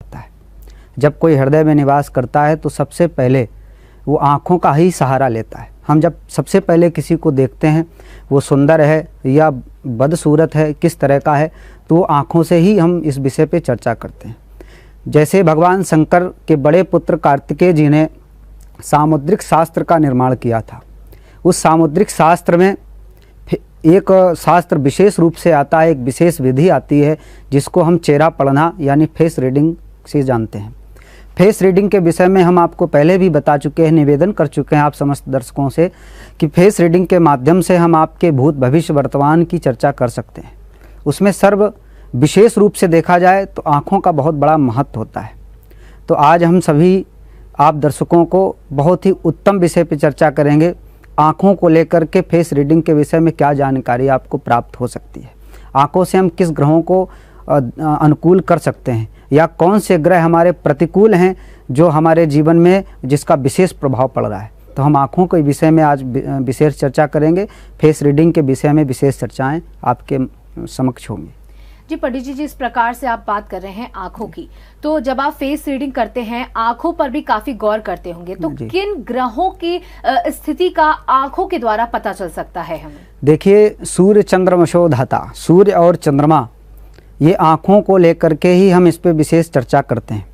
होता है। जब कोई हृदय में निवास करता है तो सबसे पहले वो आँखों का ही सहारा लेता है। हम जब सबसे पहले किसी को देखते हैं, वो सुंदर है या बदसूरत है, किस तरह का है, तो आँखों से ही हम इस विषय पे चर्चा करते हैं। जैसे भगवान शंकर के बड़े पुत्र कार्तिकेय जी ने सामुद्रिक शास्त्र का निर्माण किया था। उस सामुद्रिक शास्त्र में एक शास्त्र विशेष रूप से आता है, एक विशेष विधि आती है जिसको हम चेहरा पढ़ना यानी फेस रीडिंग से जानते हैं। फेस रीडिंग के विषय में हम आपको पहले भी बता चुके हैं, निवेदन कर चुके हैं आप समस्त दर्शकों से कि फेस रीडिंग के माध्यम से हम आपके भूत भविष्य वर्तमान की चर्चा कर सकते हैं। उसमें सर्व विशेष रूप से देखा जाए तो आँखों का बहुत बड़ा महत्व होता है। तो आज हम सभी आप दर्शकों को बहुत ही उत्तम विषय पर चर्चा करेंगे। आँखों को लेकर के फेस रीडिंग के विषय में क्या जानकारी आपको प्राप्त हो सकती है, आँखों से हम किस ग्रहों को अनुकूल कर सकते हैं या कौन से ग्रह हमारे प्रतिकूल हैं जो हमारे जीवन में जिसका विशेष प्रभाव पड़ रहा है। तो हम आँखों के विषय में आज विशेष चर्चा करेंगे। फेस रीडिंग के विषय में विशेष चर्चाएं आपके समक्ष होंगी। जी पंडित जी, जिस प्रकार से आप बात कर रहे हैं आंखों की, तो जब आप फेस रीडिंग करते हैं आंखों पर भी काफी गौर करते होंगे, तो किन ग्रहों की स्थिति का आंखों के द्वारा पता चल सकता है हमें? देखिए, सूर्य चंद्रमशो धाता, सूर्य और चंद्रमा, ये आँखों को लेकर के ही हम इस पर विशेष चर्चा करते हैं।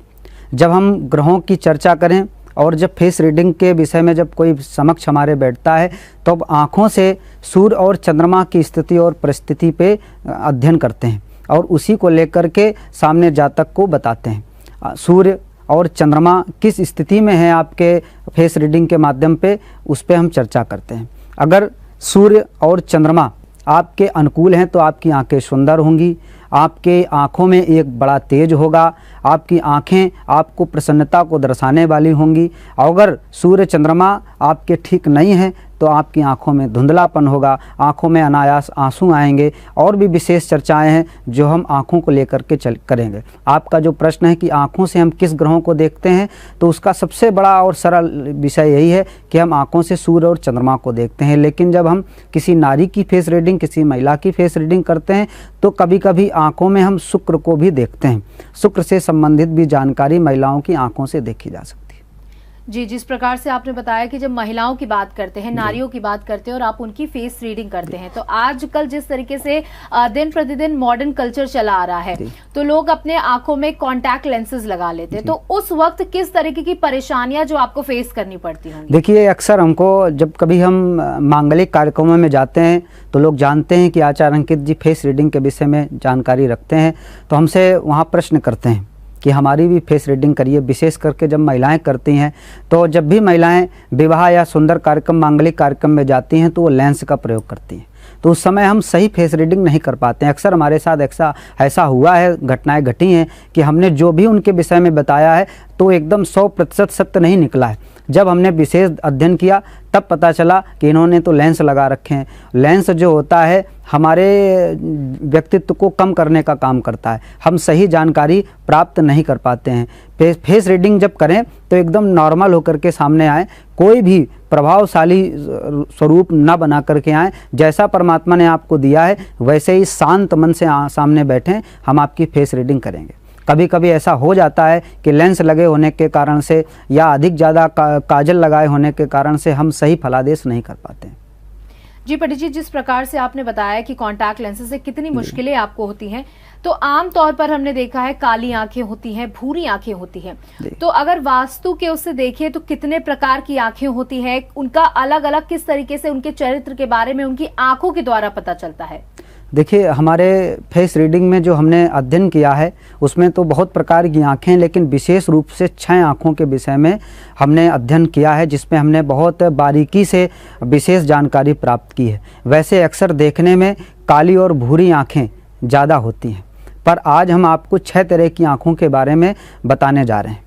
जब हम ग्रहों की चर्चा करें और जब फेस रीडिंग के विषय में जब कोई समक्ष हमारे बैठता है तो अब आँखों से सूर्य और चंद्रमा की स्थिति और परिस्थिति पे अध्ययन करते हैं और उसी को लेकर के सामने जातक को बताते हैं। सूर्य और चंद्रमा किस स्थिति में है आपके फेस रीडिंग के माध्यम पे, उस पर हम चर्चा करते हैं। अगर सूर्य और चंद्रमा आपके अनुकूल हैं तो आपकी आंखें सुंदर होंगी, आपके आँखों में एक बड़ा तेज होगा, आपकी आँखें आपको प्रसन्नता को दर्शाने वाली होंगी। और अगर सूर्य चंद्रमा आपके ठीक नहीं हैं तो आपकी आंखों में धुंधलापन होगा, आंखों में अनायास आंसू आएंगे। और भी विशेष चर्चाएं हैं जो हम आंखों को लेकर के करेंगे। आपका जो प्रश्न है कि आंखों से हम किस ग्रहों को देखते हैं, तो उसका सबसे बड़ा और सरल विषय यही है कि हम आंखों से सूर्य और चंद्रमा को देखते हैं। लेकिन जब हम किसी नारी की फेस रीडिंग, किसी महिला की फेस रीडिंग करते हैं तो कभी कभी आंखों में हम शुक्र को भी देखते हैं। शुक्र से संबंधित भी जानकारी महिलाओं की आंखों से देखी जा सकती है। जी, जिस प्रकार से आपने बताया कि जब महिलाओं की बात करते हैं, नारियों की बात करते हैं और आप उनकी फेस रीडिंग करते हैं, तो आजकल जिस तरीके से दिन प्रतिदिन मॉडर्न कल्चर चला आ रहा है, तो लोग अपने आंखों में कॉन्टैक्ट लेंसेज लगा लेते हैं। तो उस वक्त किस तरीके की परेशानियां जो आपको फेस करनी पड़ती होंगी? देखिए, अक्सर हमको जब कभी हम मांगलिक कार्यक्रमों में जाते हैं तो लोग जानते हैं कि आचार्य अंकित जी फेस रीडिंग के विषय में जानकारी रखते हैं, तो हमसे वहाँ प्रश्न करते हैं कि हमारी भी फेस रीडिंग करिए। विशेष करके जब महिलाएं करती हैं, तो जब भी महिलाएं विवाह या सुंदर कार्यक्रम, मांगलिक कार्यक्रम में जाती हैं तो वो लेंस का प्रयोग करती हैं, तो उस समय हम सही फेस रीडिंग नहीं कर पाते हैं। अक्सर हमारे साथ ऐसा हुआ है, घटनाएं घटी हैं कि हमने जो भी उनके विषय में बताया है तो एकदम 100% सत्य नहीं निकला है। जब हमने विशेष अध्ययन किया तब पता चला कि इन्होंने तो लेंस लगा रखे हैं। लेंस जो होता है हमारे व्यक्तित्व को कम करने का काम करता है, हम सही जानकारी प्राप्त नहीं कर पाते हैं। फेस रीडिंग जब करें तो एकदम नॉर्मल होकर के सामने आए, कोई भी प्रभावशाली स्वरूप न बना करके आए। जैसा परमात्मा ने आपको दिया है वैसे ही शांत मन से सामने बैठें, हम आपकी फेस रीडिंग करेंगे। कभी कभी ऐसा हो जाता है कि लेंस लगे होने के कारण से या अधिक ज़्यादा काजल लगाए होने के कारण से हम सही फलादेश नहीं कर पाते हैं। जी पंडित जी, जिस प्रकार से आपने बताया कि कॉन्टैक्ट लेंसेज से कितनी मुश्किलें आपको होती हैं, तो आम तौर पर हमने देखा है काली आंखें होती हैं, भूरी आंखें होती हैं, तो अगर वास्तु के उससे देखें तो कितने प्रकार की आंखें होती हैं, उनका अलग अलग किस तरीके से उनके चरित्र के बारे में उनकी आंखों के द्वारा पता चलता है? देखिए, हमारे फेस रीडिंग में जो हमने अध्ययन किया है उसमें तो बहुत प्रकार की आँखें, लेकिन विशेष रूप से 6 आँखों के विषय में हमने अध्ययन किया है, जिसमें हमने बहुत बारीकी से विशेष जानकारी प्राप्त की है। वैसे अक्सर देखने में काली और भूरी आँखें ज़्यादा होती हैं, पर आज हम आपको 6 तरह की आँखों के बारे में बताने जा रहे हैं।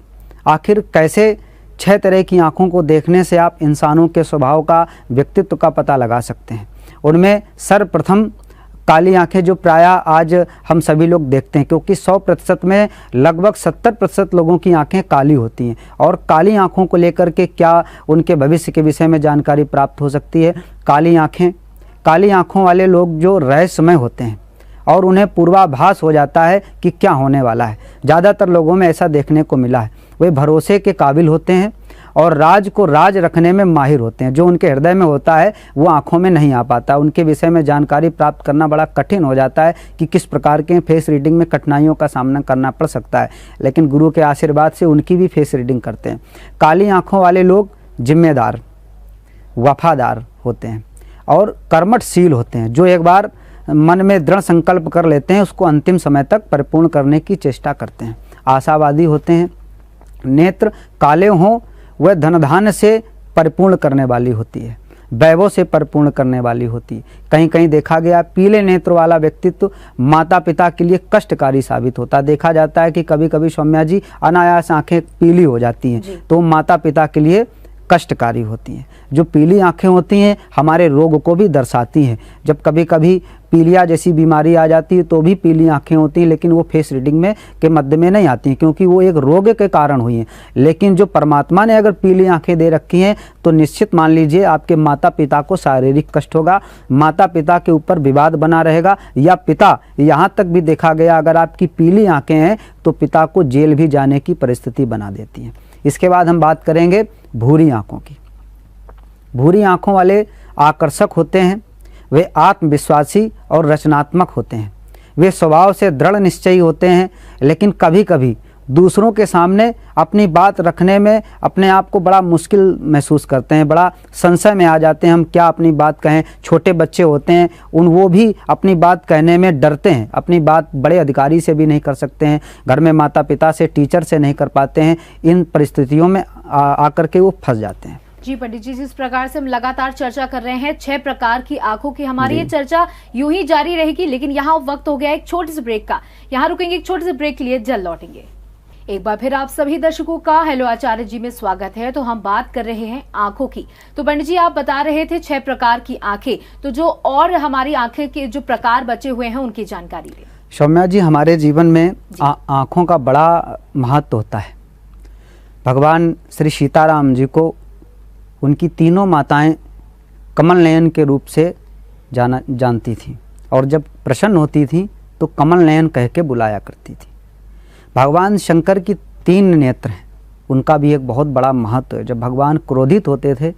आखिर कैसे 6 तरह की आँखों को देखने से आप इंसानों के स्वभाव का, व्यक्तित्व का पता लगा सकते हैं। उनमें सर्वप्रथम काली आंखें जो प्रायः आज हम सभी लोग देखते हैं, क्योंकि 100% में लगभग 70% लोगों की आंखें काली होती हैं। और काली आंखों को लेकर के क्या उनके भविष्य के विषय में जानकारी प्राप्त हो सकती है? काली आंखों वाले लोग जो रहस्यमय होते हैं और उन्हें पूर्वाभास हो जाता है कि क्या होने वाला है। ज़्यादातर लोगों में ऐसा देखने को मिला है। वे भरोसे के काबिल होते हैं और राज को राज रखने में माहिर होते हैं। जो उनके हृदय में होता है वो आंखों में नहीं आ पाता। उनके विषय में जानकारी प्राप्त करना बड़ा कठिन हो जाता है कि किस प्रकार के फेस रीडिंग में कठिनाइयों का सामना करना पड़ सकता है, लेकिन गुरु के आशीर्वाद से उनकी भी फेस रीडिंग करते हैं। काली आंखों वाले लोग जिम्मेदार, वफादार होते हैं और कर्मठशील होते हैं। जो एक बार मन में दृढ़ संकल्प कर लेते हैं उसको अंतिम समय तक परिपूर्ण करने की चेष्टा करते हैं। आशावादी होते हैं। नेत्र काले हों वह धनधान्य से परिपूर्ण करने वाली होती है, वैभव से परिपूर्ण करने वाली होती है। कहीं कहीं देखा गया पीले नेत्र वाला व्यक्तित्व माता पिता के लिए कष्टकारी साबित होता है। देखा जाता है कि कभी कभी सौम्या जी अनायास आंखें पीली हो जाती हैं तो माता पिता के लिए कष्टकारी होती हैं। जो पीली आंखें होती हैं हमारे रोग को भी दर्शाती हैं। जब कभी कभी पीलिया जैसी बीमारी आ जाती है तो भी पीली आंखें होती हैं, लेकिन वो फेस रीडिंग में के मध्य में नहीं आती हैं क्योंकि वो एक रोग के कारण हुई हैं। लेकिन जो परमात्मा ने अगर पीली आंखें दे रखी हैं तो निश्चित मान लीजिए आपके माता पिता को शारीरिक कष्ट होगा, माता पिता के ऊपर विवाद बना रहेगा, या पिता, यहाँ तक भी देखा गया अगर आपकी पीली आंखें हैं तो पिता को जेल भी जाने की परिस्थिति बना देती हैं। इसके बाद हम बात करेंगे भूरी आंखों की। भूरी आंखों वाले आकर्षक होते हैं। वे आत्मविश्वासी और रचनात्मक होते हैं। वे स्वभाव से दृढ़ निश्चयी होते हैं, लेकिन कभी कभी दूसरों के सामने अपनी बात रखने में अपने आप को बड़ा मुश्किल महसूस करते हैं, बड़ा संशय में आ जाते हैं। हम क्या अपनी बात कहें। छोटे बच्चे होते हैं वो भी अपनी बात कहने में डरते हैं, अपनी बात बड़े अधिकारी से भी नहीं कर सकते हैं, घर में माता पिता से, टीचर से नहीं कर पाते हैं। इन परिस्थितियों में आकर के वो फंस जाते हैं। जी पंडित जी, जिस प्रकार से हम लगातार चर्चा कर रहे हैं 6 प्रकार की आंखों की, हमारी ये चर्चा यूं ही जारी रहेगी, लेकिन यहाँ वक्त हो गया एक छोटे से ब्रेक का। यहाँ रुकेंगे एक छोटे से ब्रेक के लिए, जल्द लौटेंगे। एक बार फिर आप सभी दर्शकों का हेलो आचार्य जी में स्वागत है। तो हम बात कर रहे हैं आंखों की। तो पंडित जी आप बता रहे थे 6 प्रकार की आंखें, तो जो और हमारी आंखें के जो प्रकार बचे हुए हैं उनकी जानकारी दें। सौम्या जी, हमारे जीवन में आंखों का बड़ा महत्व होता है। भगवान श्री सीताराम जी को उनकी तीनों माताएं कमल नयन के रूप से जानती थी और जब प्रसन्न होती थी तो कमल नयन कह के बुलाया करती थी। भगवान शंकर की 3 नेत्र हैं, उनका भी एक बहुत बड़ा महत्व है। जब भगवान क्रोधित होते थे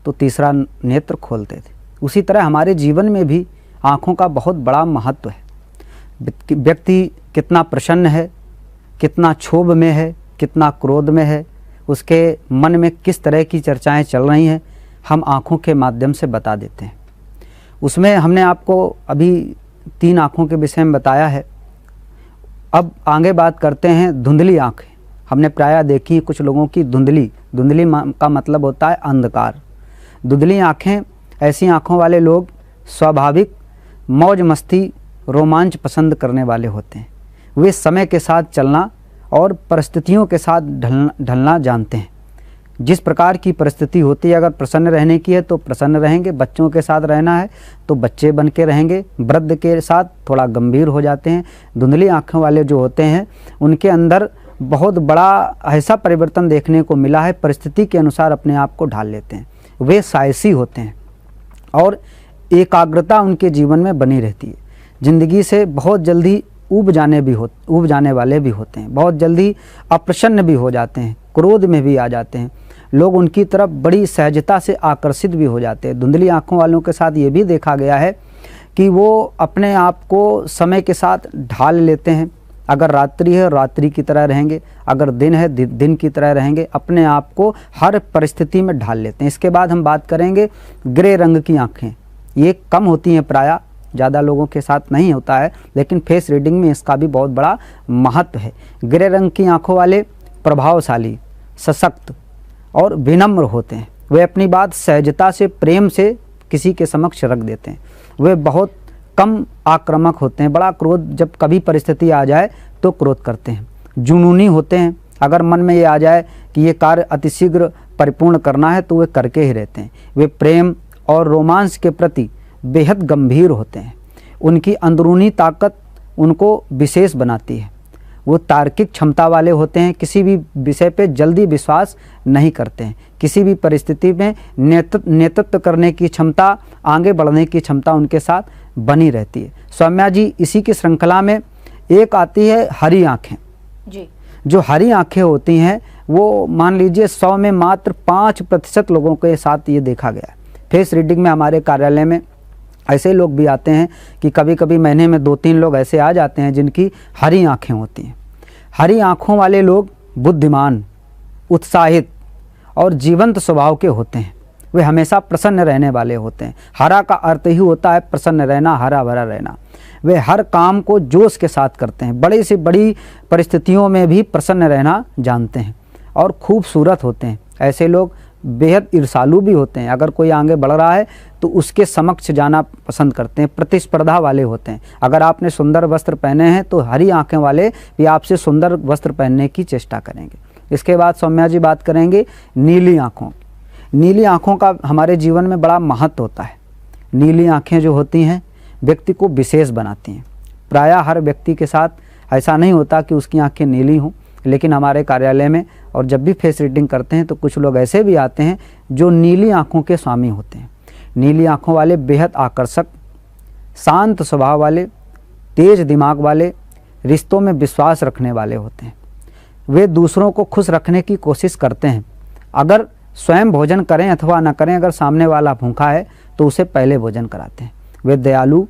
तो तीसरा नेत्र खोलते थे। उसी तरह हमारे जीवन में भी आँखों का बहुत बड़ा महत्व है। व्यक्ति कितना प्रसन्न है, कितना क्षोभ में है, कितना क्रोध में है, उसके मन में किस तरह की चर्चाएं चल रही हैं, हम आँखों के माध्यम से बता देते हैं। उसमें हमने आपको अभी 3 आँखों के विषय में बताया है। अब आगे बात करते हैं धुंधली आँखें। हमने प्रायः देखी कुछ लोगों की धुंधली का मतलब होता है अंधकार। धुंधली आँखें, ऐसी आँखों वाले लोग स्वाभाविक मौज मस्ती रोमांच पसंद करने वाले होते हैं। वे समय के साथ चलना और परिस्थितियों के साथ ढलना जानते हैं। जिस प्रकार की परिस्थिति होती है, अगर प्रसन्न रहने की है तो प्रसन्न रहेंगे, बच्चों के साथ रहना है तो बच्चे बन के रहेंगे, वृद्ध के साथ थोड़ा गंभीर हो जाते हैं। धुंधली आँखों वाले जो होते हैं उनके अंदर बहुत बड़ा ऐसा परिवर्तन देखने को मिला है, परिस्थिति के अनुसार अपने आप को ढाल लेते हैं। वे साहसी होते हैं और एकाग्रता उनके जीवन में बनी रहती है। ज़िंदगी से बहुत जल्दी ऊब जाने वाले भी होते हैं, बहुत जल्दी अप्रसन्न भी हो जाते हैं, क्रोध में भी आ जाते हैं। लोग उनकी तरफ बड़ी सहजता से आकर्षित भी हो जाते हैं। धुंधली आँखों वालों के साथ ये भी देखा गया है कि वो अपने आप को समय के साथ ढाल लेते हैं। अगर रात्रि है रात्रि की तरह रहेंगे, अगर दिन है दिन की तरह रहेंगे, अपने आप को हर परिस्थिति में ढाल लेते हैं। इसके बाद हम बात करेंगे ग्रे रंग की आँखें। ये कम होती हैं, प्रायः ज़्यादा लोगों के साथ नहीं होता है, लेकिन फेस रीडिंग में इसका भी बहुत बड़ा महत्व है। ग्रे रंग की आँखों वाले प्रभावशाली, सशक्त और विनम्र होते हैं। वे अपनी बात सहजता से, प्रेम से किसी के समक्ष रख देते हैं। वे बहुत कम आक्रामक होते हैं। बड़ा क्रोध जब कभी परिस्थिति आ जाए तो क्रोध करते हैं। जुनूनी होते हैं। अगर मन में ये आ जाए कि ये कार्य अतिशीघ्र परिपूर्ण करना है तो वे करके ही रहते हैं। वे प्रेम और रोमांस के प्रति बेहद गंभीर होते हैं। उनकी अंदरूनी ताकत उनको विशेष बनाती है। वो तार्किक क्षमता वाले होते हैं, किसी भी विषय पे जल्दी विश्वास नहीं करते हैं, किसी भी परिस्थिति में नेतृत्व करने की क्षमता, आगे बढ़ने की क्षमता उनके साथ बनी रहती है। सौम्या जी, इसी की श्रृंखला में एक आती है हरी आँखें जी। जो हरी आँखें होती हैं वो मान लीजिए 100 में मात्र 5% लोगों के साथ ये देखा गया है। फेस रीडिंग में हमारे कार्यालय में ऐसे लोग भी आते हैं कि कभी कभी महीने में 2-3 लोग ऐसे आ जाते हैं जिनकी हरी आँखें होती हैं। हरी आँखों वाले लोग बुद्धिमान, उत्साहित और जीवंत स्वभाव के होते हैं। वे हमेशा प्रसन्न रहने वाले होते हैं। हरा का अर्थ ही होता है प्रसन्न रहना, हरा भरा रहना। वे हर काम को जोश के साथ करते हैं, बड़ी से बड़ी परिस्थितियों में भी प्रसन्न रहना जानते हैं और खूबसूरत होते हैं। ऐसे लोग बेहद ईर्षालु भी होते हैं। अगर कोई आगे बढ़ रहा है तो उसके समक्ष जाना पसंद करते हैं, प्रतिस्पर्धा वाले होते हैं। अगर आपने सुंदर वस्त्र पहने हैं तो हरी आंखें वाले भी आपसे सुंदर वस्त्र पहनने की चेष्टा करेंगे। इसके बाद सौम्या जी बात करेंगे नीली आँखों। नीली आँखों का हमारे जीवन में बड़ा महत्व होता है। नीली आँखें जो होती हैं व्यक्ति को विशेष बनाती हैं। प्रायः हर व्यक्ति के साथ ऐसा नहीं होता कि उसकी आँखें नीली हों, लेकिन हमारे कार्यालय में और जब भी फेस रीडिंग करते हैं तो कुछ लोग ऐसे भी आते हैं जो नीली आँखों के स्वामी होते हैं। नीली आँखों वाले बेहद आकर्षक, शांत स्वभाव वाले, तेज दिमाग वाले, रिश्तों में विश्वास रखने वाले होते हैं। वे दूसरों को खुश रखने की कोशिश करते हैं। अगर स्वयं भोजन करें अथवा न करें, अगर सामने वाला भूखा है तो उसे पहले भोजन कराते हैं। वे दयालु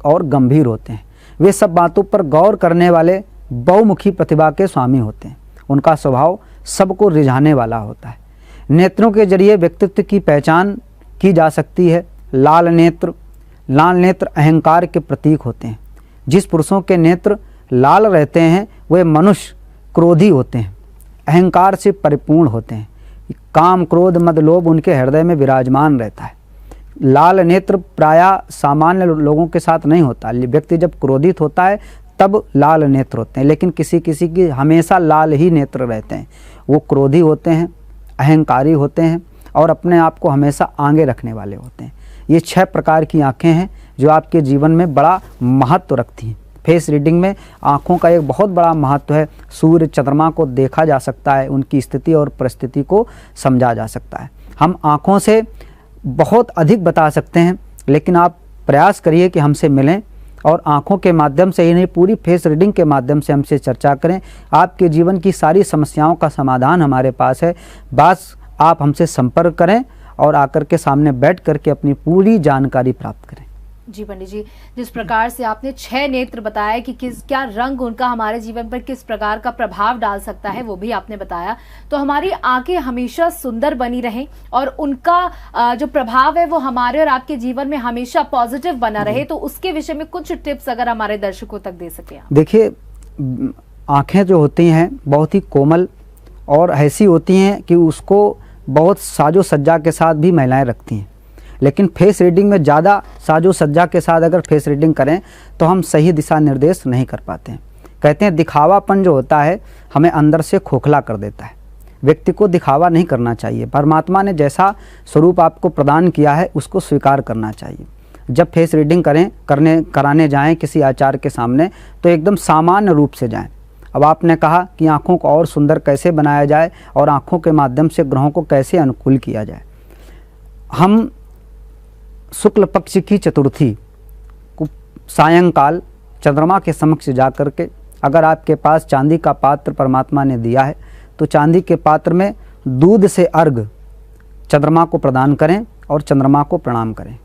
और गंभीर होते हैं। वे सब बातों पर गौर करने वाले, बहुमुखी प्रतिभा के स्वामी होते हैं। उनका स्वभाव सबको रिझाने वाला होता है। नेत्रों के जरिए व्यक्तित्व की पहचान की जा सकती है। लाल नेत्र अहंकार के प्रतीक होते हैं। जिस पुरुषों के नेत्र लाल रहते हैं वे मनुष्य क्रोधी होते हैं, अहंकार से परिपूर्ण होते हैं। काम, क्रोध, मद, लोभ उनके हृदय में विराजमान रहता है। लाल नेत्र प्रायः सामान्य लोगों के साथ नहीं होता। व्यक्ति जब क्रोधित होता है तब लाल नेत्र होते हैं, लेकिन किसी किसी की हमेशा लाल ही नेत्र रहते हैं। वो क्रोधी होते हैं, अहंकारी होते हैं और अपने आप को हमेशा आगे रखने वाले होते हैं। ये 6 प्रकार की आँखें हैं जो आपके जीवन में बड़ा महत्व रखती हैं। फेस रीडिंग में आँखों का एक बहुत बड़ा महत्व है। सूर्य, चंद्रमा को देखा जा सकता है, उनकी स्थिति और परिस्थिति को समझा जा सकता है। हम आँखों से बहुत अधिक बता सकते हैं, लेकिन आप प्रयास करिए कि हमसे मिलें और आँखों के माध्यम से ही नहीं, पूरी फेस रीडिंग के माध्यम से हमसे चर्चा करें। आपके जीवन की सारी समस्याओं का समाधान हमारे पास है। बस आप हमसे संपर्क करें और आकर के सामने बैठ करके अपनी पूरी जानकारी प्राप्त करें। जी पंडित जी, जिस प्रकार से आपने 6 नेत्र बताया कि क्या रंग उनका हमारे जीवन पर किस प्रकार का प्रभाव डाल सकता है, वो भी आपने बताया। तो हमारी आंखें हमेशा सुंदर बनी रहें और उनका जो प्रभाव है वो हमारे और आपके जीवन में हमेशा पॉजिटिव बना रहे, तो उसके विषय में कुछ टिप्स अगर हमारे दर्शकों तक दे सके आप। देखिए, आंखें जो होती हैं बहुत ही कोमल और ऐसी होती हैं कि उसको बहुत साजो सज्जा के साथ भी महिलाएं रखती हैं, लेकिन फेस रीडिंग में ज़्यादा साजो सज्जा के साथ अगर फेस रीडिंग करें तो हम सही दिशा निर्देश नहीं कर पाते हैं। कहते हैं दिखावापन जो होता है हमें अंदर से खोखला कर देता है। व्यक्ति को दिखावा नहीं करना चाहिए। परमात्मा ने जैसा स्वरूप आपको प्रदान किया है उसको स्वीकार करना चाहिए। जब फेस रीडिंग कराने जाएं किसी आचार्य के सामने तो एकदम सामान्य रूप से जाएं। अब आपने कहा कि आँखों को और सुंदर कैसे बनाया जाए और आँखों के माध्यम से ग्रहों को कैसे अनुकूल किया जाए। हम शुक्ल पक्ष की चतुर्थी को सायंकाल चंद्रमा के समक्ष जाकर के, अगर आपके पास चांदी का पात्र परमात्मा ने दिया है तो चांदी के पात्र में दूध से अर्घ चंद्रमा को प्रदान करें और चंद्रमा को प्रणाम करें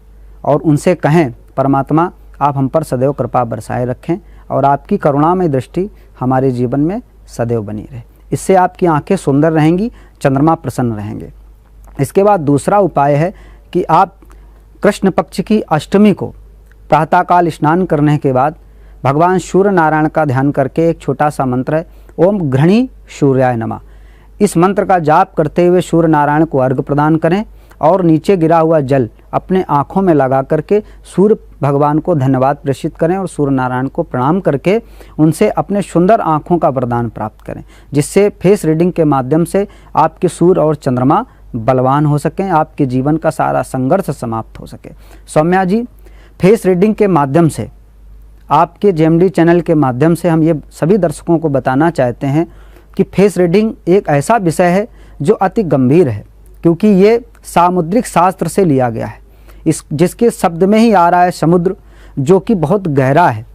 और उनसे कहें परमात्मा आप हम पर सदैव कृपा बरसाए रखें और आपकी करुणामय दृष्टि हमारे जीवन में सदैव बनी रहे। इससे आपकी आंखें सुंदर रहेंगी, चंद्रमा प्रसन्न रहेंगे। इसके बाद दूसरा उपाय है कि आप कृष्ण पक्ष की अष्टमी को प्रातःकाल स्नान करने के बाद भगवान सूर्य नारायण का ध्यान करके एक छोटा सा मंत्र है, ओम घृणी सूर्याय नमः। इस मंत्र का जाप करते हुए सूर्य नारायण को अर्घ्य प्रदान करें और नीचे गिरा हुआ जल अपने आँखों में लगा करके सूर्य भगवान को धन्यवाद प्रेषित करें और सूर्य नारायण को प्रणाम करके उनसे अपने सुंदर आँखों का वरदान प्राप्त करें, जिससे फेस रीडिंग के माध्यम से आपके सूर्य और चंद्रमा बलवान हो सकें, आपके जीवन का सारा संघर्ष समाप्त हो सके। सौम्या जी, फेस रीडिंग के माध्यम से आपके जेएमडी चैनल के माध्यम से हम ये सभी दर्शकों को बताना चाहते हैं कि फेस रीडिंग एक ऐसा विषय है जो अति गंभीर है, क्योंकि ये सामुद्रिक शास्त्र से लिया गया है। जिसके शब्द में ही आ रहा है समुद्र, जो कि बहुत गहरा है।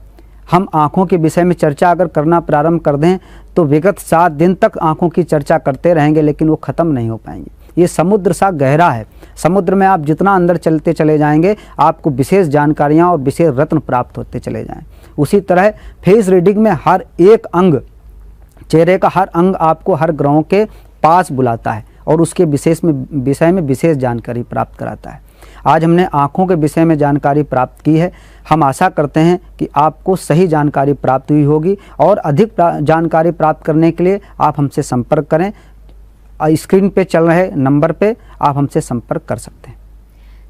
हम आँखों के विषय में चर्चा अगर करना प्रारंभ कर दें तो विगत 7 दिन तक आँखों की चर्चा करते रहेंगे, लेकिन वो ख़त्म नहीं हो पाएंगे। ये समुद्र सा गहरा है। समुद्र में आप जितना अंदर चलते चले जाएंगे, आपको विशेष जानकारियाँ और विशेष रत्न प्राप्त होते चले जाएँ। उसी तरह फेस रीडिंग में हर एक अंग, चेहरे का हर अंग आपको हर ग्रहों के पास बुलाता है और उसके विषय में विशेष जानकारी प्राप्त कराता है। आज हमने आँखों के विषय में जानकारी प्राप्त की है। हम आशा करते हैं कि आपको सही जानकारी प्राप्त हुई होगी और अधिक जानकारी प्राप्त करने के लिए आप हमसे संपर्क करें। स्क्रीन पे चल रहे नंबर पे आप हमसे संपर्क कर सकते हैं।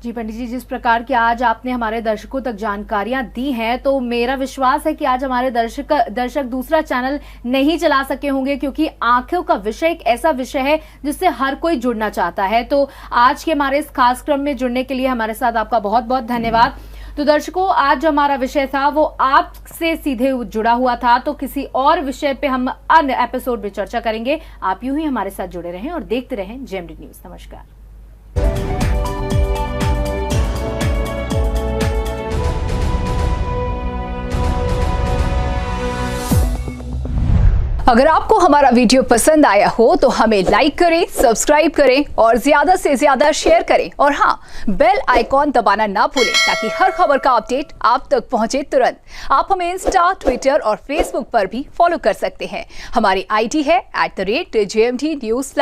जी पंडित जी, जिस प्रकार की आज आपने हमारे दर्शकों तक जानकारियां दी हैं, तो मेरा विश्वास है कि आज हमारे दर्शक दूसरा चैनल नहीं चला सके होंगे, क्योंकि आंखों का विषय एक ऐसा विषय है जिससे हर कोई जुड़ना चाहता है। तो आज के हमारे इस खास क्रम में जुड़ने के लिए हमारे साथ आपका बहुत बहुत धन्यवाद। तो दर्शकों, आज जो हमारा विषय था वो आपसे सीधे जुड़ा हुआ था, तो किसी और विषय पे हम अन्य एपिसोड में चर्चा करेंगे। आप यूं ही हमारे साथ जुड़े रहें और देखते रहें जेएमडी न्यूज। नमस्कार। अगर आपको हमारा वीडियो पसंद आया हो तो हमें लाइक करें, सब्सक्राइब करें और ज्यादा से ज्यादा शेयर करें। और हाँ, बेल आइकॉन दबाना ना भूलें ताकि हर खबर का अपडेट आप तक पहुंचे तुरंत। आप हमें इंस्टा, ट्विटर और फेसबुक पर भी फॉलो कर सकते हैं। हमारी आईडी है @JMD News।